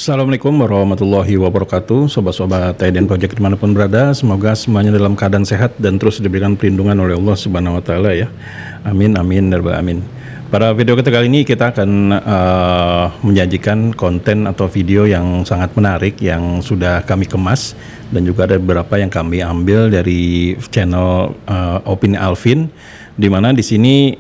Assalamualaikum warahmatullahi wabarakatuh. Sobat-sobat TIDN Project dimanapun berada, semoga semuanya dalam keadaan sehat dan terus diberikan perlindungan oleh Allah Subhanahu Wa Taala ya. Amin amin ya rabbal alamin. Pada video kita kali ini kita akan menyajikan konten atau video yang sangat menarik yang sudah kami kemas dan juga ada beberapa yang kami ambil dari channel Opini Alvin, di mana di sini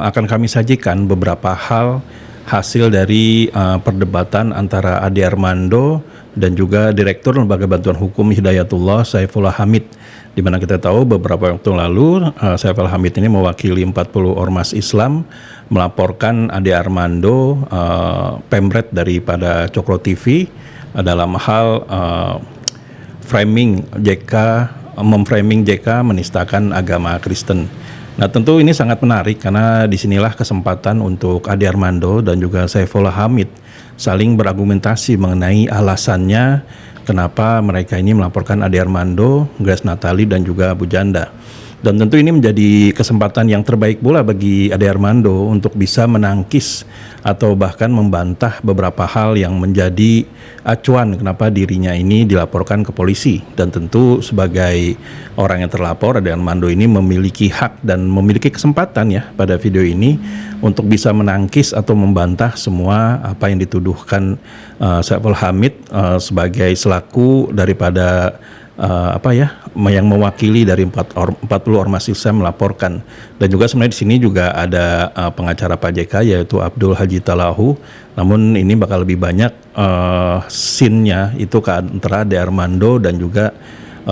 akan kami sajikan beberapa hal hasil dari perdebatan antara Ade Armando dan juga Direktur Lembaga Bantuan Hukum Hidayatullah Saifullah Hamid, di mana kita tahu beberapa waktu lalu Saifullah Hamid ini mewakili 40 ormas Islam melaporkan Ade Armando pemret daripada Cokro TV dalam hal memframing JK menistakan agama Kristen. Nah, tentu ini sangat menarik karena disinilah kesempatan untuk Ade Armando dan juga Saifullah Hamid saling berargumentasi mengenai alasannya kenapa mereka ini melaporkan Ade Armando, Grace Natali dan juga Abu Janda. Dan tentu ini menjadi kesempatan yang terbaik pula bagi Ade Armando untuk bisa menangkis atau bahkan membantah beberapa hal yang menjadi acuan kenapa dirinya ini dilaporkan ke polisi. Dan tentu sebagai orang yang terlapor, Ade Armando ini memiliki hak dan memiliki kesempatan ya pada video ini untuk bisa menangkis atau membantah semua apa yang dituduhkan Saifullah Hamid sebagai selaku daripada yang mewakili dari 40 ormas Islam melaporkan. Dan juga sebenarnya di sini juga ada pengacara Pak JK yaitu Abdul Haji Talahu. Namun ini bakal lebih banyak scene-nya itu ke antara Ade Armando dan juga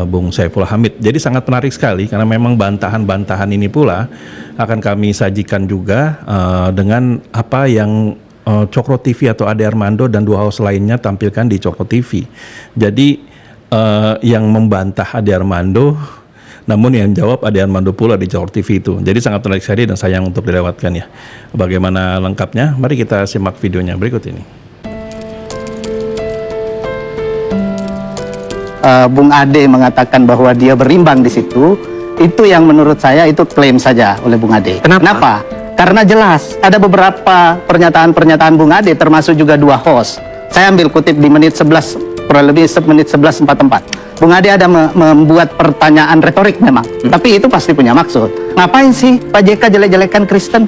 Bung Saifullah Hamid. Jadi sangat menarik sekali karena memang bantahan-bantahan ini pula akan kami sajikan juga dengan apa yang Cokro TV atau Ade Armando dan dua host lainnya tampilkan di Cokro TV. Jadi yang membantah Ade Armando, namun yang jawab Ade Armando pula di Cokro TV itu. Jadi sangat menarik sekali dan sayang untuk dilewatkan ya. Bagaimana lengkapnya? Mari kita simak videonya berikut ini. Bung Ade mengatakan bahwa dia berimbang di situ, itu yang menurut saya itu klaim saja oleh Bung Ade. Kenapa? Karena jelas ada beberapa pernyataan-pernyataan Bung Ade termasuk juga dua host. Saya ambil kutip di menit 11 kurang lebih menit 11.44. Bung Ade ada membuat pertanyaan retorik memang, tapi itu pasti punya maksud. Ngapain sih Pak JK jelek-jelekan Kristen?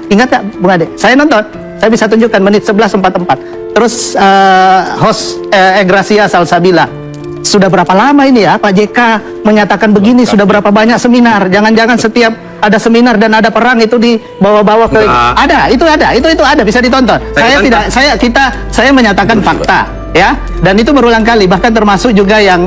Ingat gak Bung Ade? Saya nonton, saya bisa tunjukkan menit 11.44. Terus host Gracia Salsabila, sudah berapa lama ini ya Pak JK menyatakan begini, sudah berapa banyak seminar, jangan-jangan setiap ada seminar dan ada perang itu dibawa-bawa ke itu ada bisa ditonton. Saya menyatakan fakta ya, dan itu berulang kali, bahkan termasuk juga yang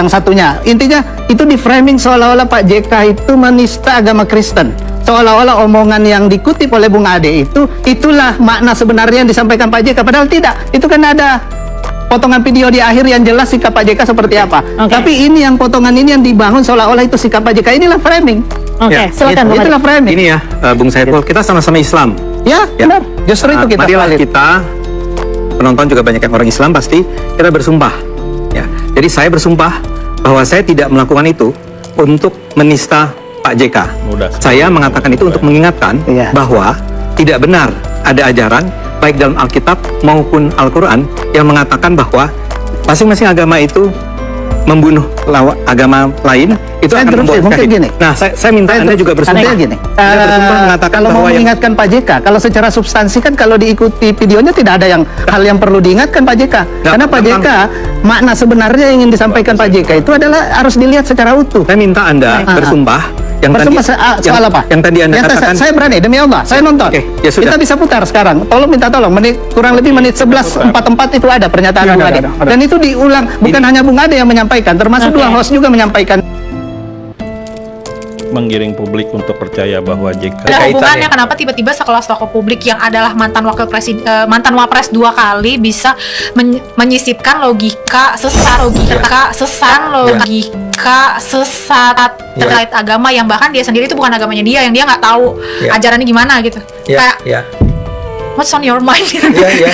satunya. Intinya itu di framing seolah-olah Pak JK itu menista agama Kristen, seolah-olah omongan yang dikutip oleh Bung Ade itulah makna sebenarnya yang disampaikan Pak JK, padahal tidak. Itu kan ada potongan video di akhir yang jelas sikap Pak JK seperti apa. Tapi ini yang potongan ini yang dibangun seolah-olah itu sikap Pak JK. Inilah framing. Silakan. Itulah framing. Ini ya, Bung Saiful, kita sama-sama Islam. Ya, benar. Justru itu kita marilah valid. kita, penonton juga banyak yang orang Islam, pasti kita bersumpah. Ya, jadi saya bersumpah bahwa saya tidak melakukan itu untuk menista Pak JK. Saya mengatakan itu untuk mengingatkan bahwa tidak benar ada ajaran baik dalam Alkitab maupun Al-Quran yang mengatakan bahwa masing-masing agama itu membunuh agama lain, itu saya akan membuat mungkin gini. Nah, saya minta Anda juga bersumpah. Gini. Bersumpah mengatakan kalau bahwa mau mengingatkan Pak JK, kalau secara substansi kan kalau diikuti videonya tidak ada hal yang perlu diingatkan Pak JK. Karena Pak JK, makna sebenarnya yang ingin disampaikan Pak JK itu adalah harus dilihat secara utuh. Saya minta Anda bersumpah. Soal apa? Yang tadi Anda katakan. Saya berani, demi Allah, saya nonton. Ya sudah. Kita bisa putar sekarang. Tolong, kurang lebih menit 11.44 itu ada pernyataan Bung Ade. Dan itu diulang, bukan hanya Bung Ade yang menyampaikan, termasuk dua host juga menyampaikan. Menggiring publik untuk percaya bahwa JK ada hubungannya kenapa tiba-tiba sekelas tokoh publik yang adalah mantan wapres 2 kali bisa menyisipkan logika sesat terkait agama yang bahkan dia sendiri itu bukan agamanya dia, yang dia nggak tahu ajarannya gimana gitu. what's on your mind? Iya.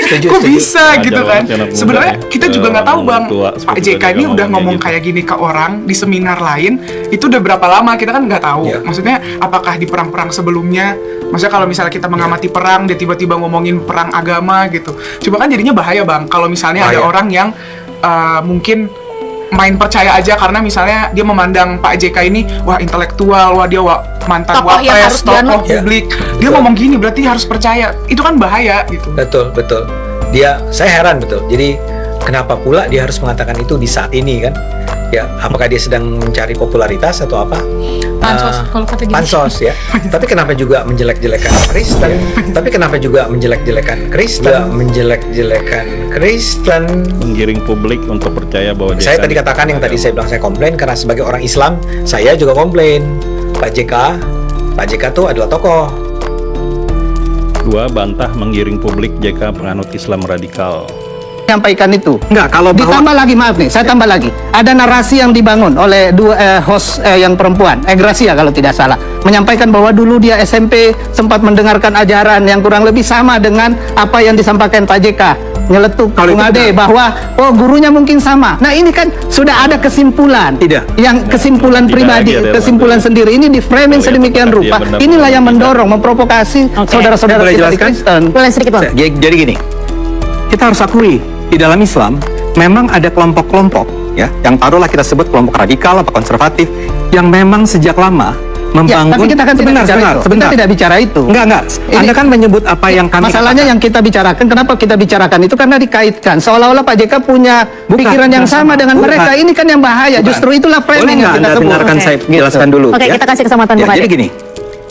Setuju. Kok setuju. bisa Ada gitu orang kan? anak muda Sebenarnya ya, kita juga nggak tahu bang, tua Pak seperti JK tadi ini yang udah ngomong ngomong gitu. kayak gini ke orang di seminar lain, itu udah berapa lama kita kan nggak tahu. Iya. Maksudnya apakah di perang-perang sebelumnya? Maksudnya kalau misalnya kita mengamati perang, dia tiba-tiba ngomongin perang agama gitu. Coba kan jadinya bahaya bang. Kalau misalnya ada Bahaya. orang yang mungkin main percaya aja karena misalnya dia memandang Pak JK ini wah intelektual, wah dia mantan Tokoh yang harus wapres, tokoh dianut. Ya, publik. Dia betul. ngomong gini berarti harus percaya. Itu kan bahaya gitu. Betul. Saya heran betul. Jadi kenapa pula dia harus mengatakan itu di saat ini kan? Ya, apakah dia sedang mencari popularitas atau apa? Pansos, kalau kata gini. Pansos ya. Tapi kenapa juga menjelek-jelekan Kristen? Tapi kenapa juga menjelek-jelekan Kristen? Menjelek-jelekan Kristen. Menggiring publik untuk percaya bahwa Saya tadi katakan yang tadi saya bilang saya komplain karena sebagai orang Islam saya juga komplain. Pak JK tuh adalah tokoh. 2 bantah menggiring publik JK penganut Islam radikal. Menyampaikan itu. Enggak, kalau bahwa Ditambah lagi, maaf nih, saya tambah lagi. Ada narasi yang dibangun oleh dua host yang perempuan, Gracia kalau tidak salah, menyampaikan bahwa dulu dia SMP sempat mendengarkan ajaran yang kurang lebih sama dengan apa yang disampaikan Pak JK. Nyeletuk Kalau Bung itu Ade benar. bahwa gurunya mungkin sama. Nah ini kan sudah ada kesimpulan. Tidak. Yang kesimpulan Tidak pribadi, lagi ada kesimpulan benar. sendiri ini di framing Kalau sedemikian yang benar, rupa. dia benar. Inilah yang mendorong, memprovokasi saudara-saudara Boleh kita di jelaskan? Kristen. Boleh sedikit bang? Jadi gini, kita harus akui di dalam Islam memang ada kelompok-kelompok ya, yang taruhlah kita sebut kelompok radikal atau konservatif yang memang sejak lama Ya, membangun. tapi kita kan tidak bicara itu. Kita tidak bicara itu. Enggak. Ini- Anda kan menyebut apa yang kami Masalahnya katakan. yang kita bicarakan, kenapa kita bicarakan itu karena dikaitkan seolah-olah Pak JK punya pikiran yang sama dengan Bukan. mereka. Ini kan yang bahaya. Bukan. Justru itulah Boleh framing nggak yang kita Anda sebut. dengarkan Oke. saya jelaskan dulu? Oke, ya? kita kasih kesempatan Bung Jadi Ade. gini,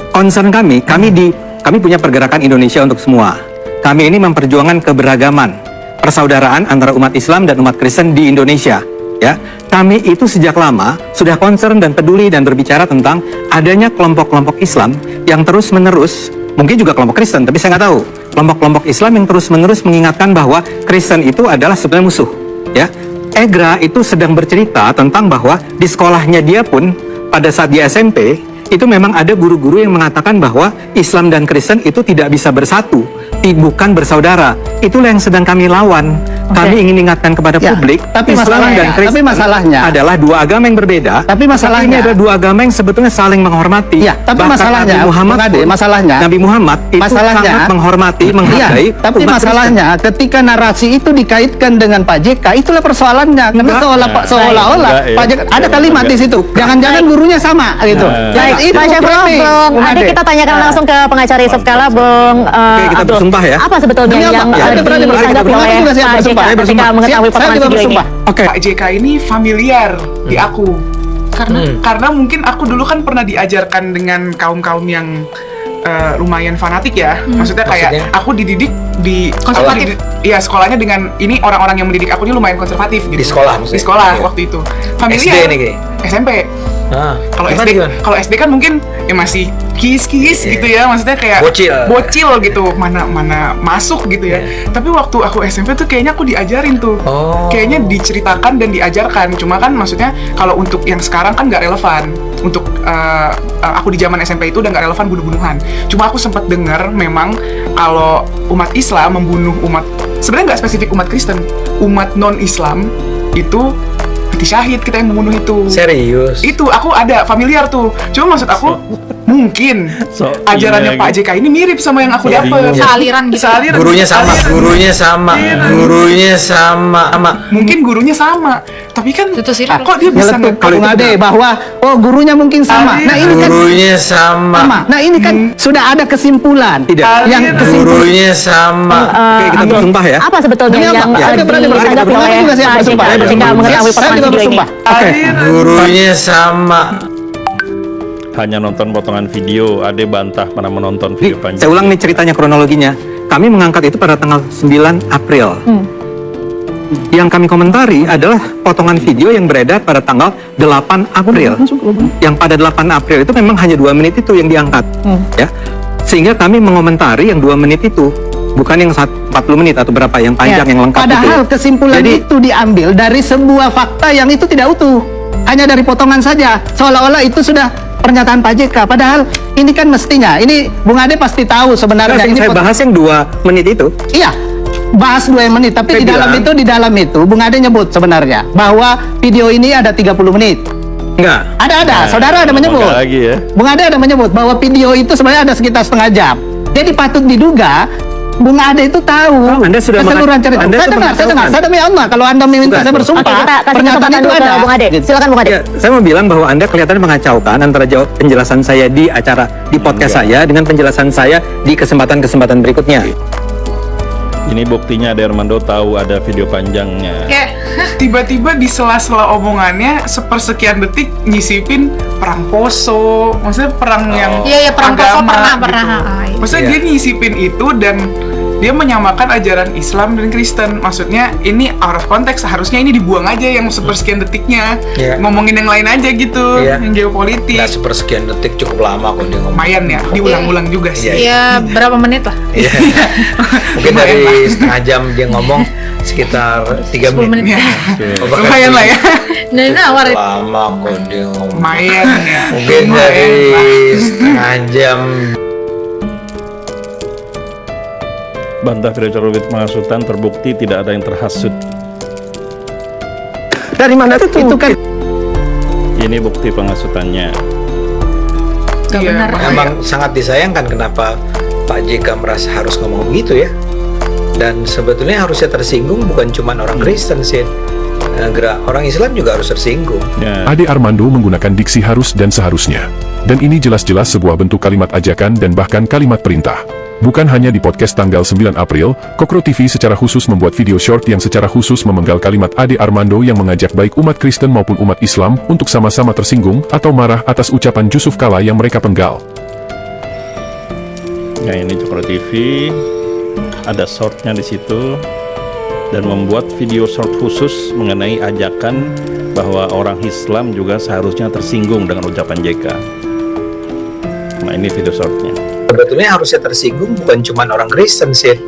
concern kami punya pergerakan Indonesia untuk semua. Kami ini memperjuangkan keberagaman, persaudaraan antara umat Islam dan umat Kristen di Indonesia. Ya, kami itu sejak lama sudah concern dan peduli dan berbicara tentang adanya kelompok-kelompok Islam yang terus-menerus, mungkin juga kelompok Kristen, tapi saya nggak tahu, kelompok-kelompok Islam yang terus-menerus mengingatkan bahwa Kristen itu adalah sebenarnya musuh. Ya, Egra itu sedang bercerita tentang bahwa di sekolahnya dia pun pada saat dia SMP itu memang ada guru-guru yang mengatakan bahwa Islam dan Kristen itu tidak bisa bersatu, bukan bersaudara. Itulah yang sedang kami lawan. Kami ingin ingatkan kepada Ya, publik, tapi Islam masalahnya- dan Kristen tapi masalahnya- adalah dua agama yang berbeda. Tapi masalahnya- ini adalah dua agama yang sebetulnya saling menghormati. Ya, tapi Bahkan masalahnya, Nabi Muhammad Bung Ade, pun, masalahnya- Nabi Muhammad itu masalahnya- sangat menghormati, menghargai. Iya, tapi umat masalahnya ketika narasi itu dikaitkan dengan Pak JK, itulah persoalannya. Karena Enggak. seolah-olah Enggak, ya. Pak JK ada kalimat di situ. Jangan-jangan gurunya sama gitu. Nah. Jadi Baik, itu Pak Syaifullah, framing, Bung Bung Ade, Ade. kita tanyakan langsung ke pengacara Yusuf Kala, Bung Oke, kita Abdul. bersumpah ya. Apa sebetulnya Demi apa? yang Ya, kita berani bersumpah. ditanggapi Bung Ade oleh juga siap Pak JK bersumpah. Saya ketika bersumpah. mengetahui Saya potongan juga video ini? bersumpah. Oke. Pak JK ini familiar di aku. Karena Karena mungkin aku dulu kan pernah diajarkan dengan kaum-kaum yang lumayan fanatik ya. Maksudnya kayak Maksudnya? aku dididik di Konservatif. Iya, sekolahnya dengan ini orang-orang yang mendidik aku ini lumayan konservatif gitu. Di sekolah maksudnya? Di sekolah Iya. waktu itu. SD Familiar. nih kayaknya. SMP. Kalau Gimana, SD, gimana? kalau SD kan mungkin ya masih kis-kis Iya. gitu ya, maksudnya kayak Bocil. gitu, mana masuk gitu ya. Tapi waktu aku SMP tuh kayaknya aku diajarin tuh, Oh. kayaknya diceritakan dan diajarkan. Cuma kan maksudnya kalau untuk yang sekarang kan nggak relevan. Untuk aku di zaman SMP itu udah nggak relevan bunuh-bunuhan. Cuma aku sempat dengar memang kalau umat Islam membunuh sebenarnya nggak spesifik umat Kristen, umat non Islam itu mati syahid, kita yang membunuh itu. Serius? Itu aku ada familiar tuh. Cuma maksud aku mungkin So, ajarannya ini Pak lagi. JK ini mirip sama yang aku So, dapat. bingung. Sealiran gitu. Sealiran. Gurunya sama, Sealiran. gurunya sama, gurunya sama. Mungkin gurunya sama. Tapi kan Itu sih, kok dia bisa Nyeletuk kalau Bung itu Ade benar? bahwa gurunya mungkin sama. Nah ini kan Gurunya sama. Nah ini kan sudah ada kesimpulan. Tidak. Yang kesimpulan. Gurunya sama. Oke, kita Abdul, bersumpah ya. Apa sebetulnya Demi apa? yang Ya, saya berani bersumpah. ditanggapi Bung Ade oleh juga siap Pak JK bersumpah. ketika mengetahui Saya potongan juga video ini? bersumpah. Oke. Gurunya sama. Hanya nonton potongan video, Ade bantah pernah menonton Jadi, video panjang. saya ulang nih ceritanya kronologinya. Kami mengangkat itu pada tanggal 9 April. Yang kami komentari adalah potongan video yang beredar pada tanggal 8 April. Yang pada 8 April itu memang hanya 2 menit itu yang diangkat. Ya. Sehingga kami mengomentari yang 2 menit itu, bukan yang 40 menit atau berapa yang panjang Ya, yang lengkap padahal itu. kesimpulan Jadi, itu diambil dari sebuah fakta yang itu tidak utuh. Hanya dari potongan saja. Seolah-olah itu sudah pernyataan Pak JK. Padahal ini kan mestinya, ini Bung Ade pasti tahu sebenarnya ini saya bahas yang 2 menit itu. Iya, bahas 2 menit. Tapi Saya di dalam itu Bung Ade nyebut sebenarnya bahwa video ini ada 30 menit. Enggak. Ada, saudara ada menyebut. Lagi ya. Bung Ade ada menyebut bahwa video itu sebenarnya ada sekitar setengah jam. Jadi patut diduga Bung Ade itu tahu Anda sudah keseluruhan cerita. Anda Saya dengar. Saya demi Allah, kalau Anda meminta saya Oke, bersumpah, kita kasih pernyataan kesempatan itu dulu ke ada. Bung Ade. Gitu. Silakan Bung Ade. Ya, saya mau bilang bahwa Anda kelihatan mengacaukan antara penjelasan saya di acara di podcast saya dengan penjelasan saya di kesempatan-kesempatan berikutnya. Ini buktinya Ade Armando tahu ada video panjangnya. Kayak tiba-tiba di sela-sela omongannya sepersekian detik nyisipin perang Poso, maksudnya perang yang Iya, perang Poso agama pernah. gitu. Iya. Maksudnya Iya. dia nyisipin itu dan dia menyamakan ajaran Islam dan Kristen. Maksudnya ini out of context, seharusnya ini dibuang aja yang sepersekian detiknya. Iya. Ngomongin yang lain aja gitu, Iya. yang geopolitik. Nggak sepersekian detik cukup lama kok dia ngomong. Lumayan ya, diulang-ulang juga sih. Ya berapa menit lah? Iya. Mungkin Lumayan lah. dari setengah jam dia ngomong sekitar 3 10 menit. menit. Ya. Oh, bahkan Lumayan lah ya. Nah, nawar itu. Lama kok dia ngomong. Lumayan ya. Mungkin dari Lumayan lah. setengah jam. Bantah video Corowit penghasutan terbukti tidak ada yang terhasut. Dari mana itu? Itu kan Ini bukti penghasutannya. Gak Iya, benar. makanya. Emang sangat disayangkan kenapa Pak JK merasa harus ngomong begitu ya. Dan sebetulnya harusnya tersinggung bukan cuma orang Kristen sih. Orang Islam juga harus tersinggung. Ya. Ade Armando menggunakan diksi harus dan seharusnya. Dan ini jelas-jelas sebuah bentuk kalimat ajakan dan bahkan kalimat perintah. Bukan hanya di podcast tanggal 9 April, Kokro TV secara khusus membuat video short yang secara khusus memenggal kalimat Ade Armando yang mengajak baik umat Kristen maupun umat Islam untuk sama-sama tersinggung atau marah atas ucapan Yusuf Kala yang mereka penggal. Nah, ini Cokro TV, ada shortnya di situ, dan membuat video short khusus mengenai ajakan bahwa orang Islam juga seharusnya tersinggung dengan ucapan JK. Nah, ini video shortnya. Sebetulnya harusnya tersinggung bukan cuma orang Kristen sih.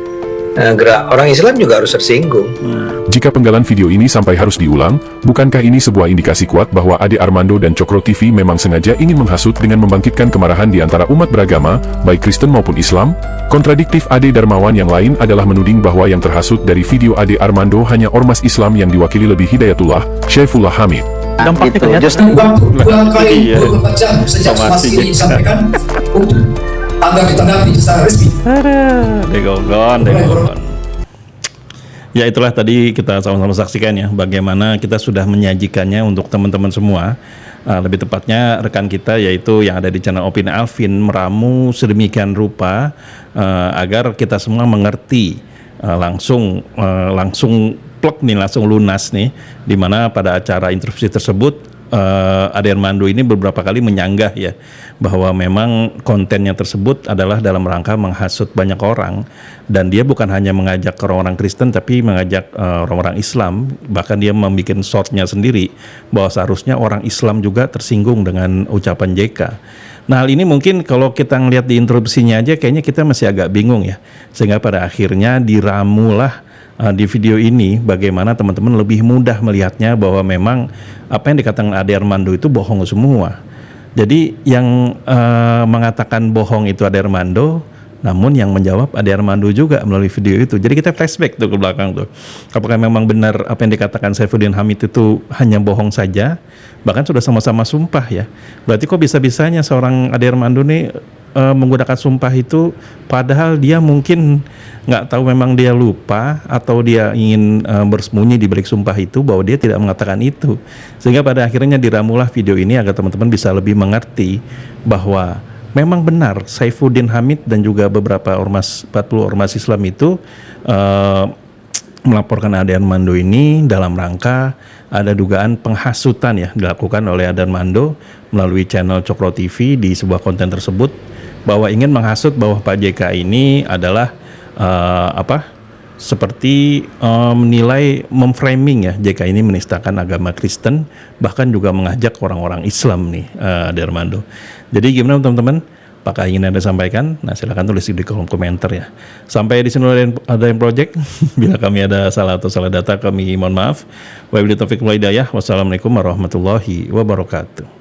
Orang Islam juga harus tersinggung. Jika penggalan video ini sampai harus diulang, bukankah ini sebuah indikasi kuat bahwa Ade Armando dan Cokro TV memang sengaja ingin menghasut dengan membangkitkan kemarahan di antara umat beragama, baik Kristen maupun Islam? Kontradiktif Ade Darmawan yang lain adalah menuding bahwa yang terhasut dari video Ade Armando hanya ormas Islam yang diwakili lebih Hidayatullah, Syaifullah Hamid. Dampaknya gitu. kelihatan. Justru Ulang kali Iya. 24 jam sejak Somasi somasi ini JK. disampaikan untuk agar ditanggapi secara resmi. Degogon. Ya, itulah tadi kita sama-sama saksikan ya, bagaimana kita sudah menyajikannya untuk teman-teman semua. Lebih tepatnya rekan kita yaitu yang ada di channel Opini Alvin meramu sedemikian rupa agar kita semua mengerti langsung plek nih, langsung lunas nih, dimana pada acara interview tersebut Ade Armando ini beberapa kali menyanggah ya bahwa memang kontennya tersebut adalah dalam rangka menghasut banyak orang, dan dia bukan hanya mengajak orang-orang Kristen tapi mengajak orang-orang Islam, bahkan dia membuat shortnya sendiri bahwa seharusnya orang Islam juga tersinggung dengan ucapan JK. Nah, hal ini mungkin kalau kita ngelihat di interupsinya aja kayaknya kita masih agak bingung ya, sehingga pada akhirnya diramulah di video ini bagaimana teman-teman lebih mudah melihatnya bahwa memang apa yang dikatakan Ade Armando itu bohong semua. Jadi yang mengatakan bohong itu Ade Armando, namun yang menjawab Ade Armando juga melalui video itu. Jadi kita flashback tuh ke belakang tuh. Apakah memang benar apa yang dikatakan Saifuddin Hamid itu hanya bohong saja? Bahkan sudah sama-sama sumpah ya. Berarti kok bisa-bisanya seorang Ade Armando nih menggunakan sumpah itu, padahal dia mungkin nggak tahu, memang dia lupa atau dia ingin bersembunyi di balik sumpah itu bahwa dia tidak mengatakan itu, sehingga pada akhirnya diramulah video ini agar teman-teman bisa lebih mengerti bahwa memang benar Saifuddin Hamid dan juga beberapa ormas 40 ormas Islam itu melaporkan Ade Armando ini dalam rangka ada dugaan penghasutan ya dilakukan oleh Ade Armando melalui channel Cokro TV di sebuah konten tersebut, bahwa ingin menghasut bahwa Pak JK ini adalah seperti menilai, memframing ya JK ini menistakan agama Kristen, bahkan juga mengajak orang-orang Islam nih Ade Armando. Jadi gimana teman-teman? Apakah ingin Anda sampaikan? Nah, silakan tulis di kolom komentar ya. Sampai di sini ada yang project. Bila kami ada salah atau salah data, kami mohon maaf. Wabillahi taufiq wal hidayah. Wassalamualaikum warahmatullahi wabarakatuh.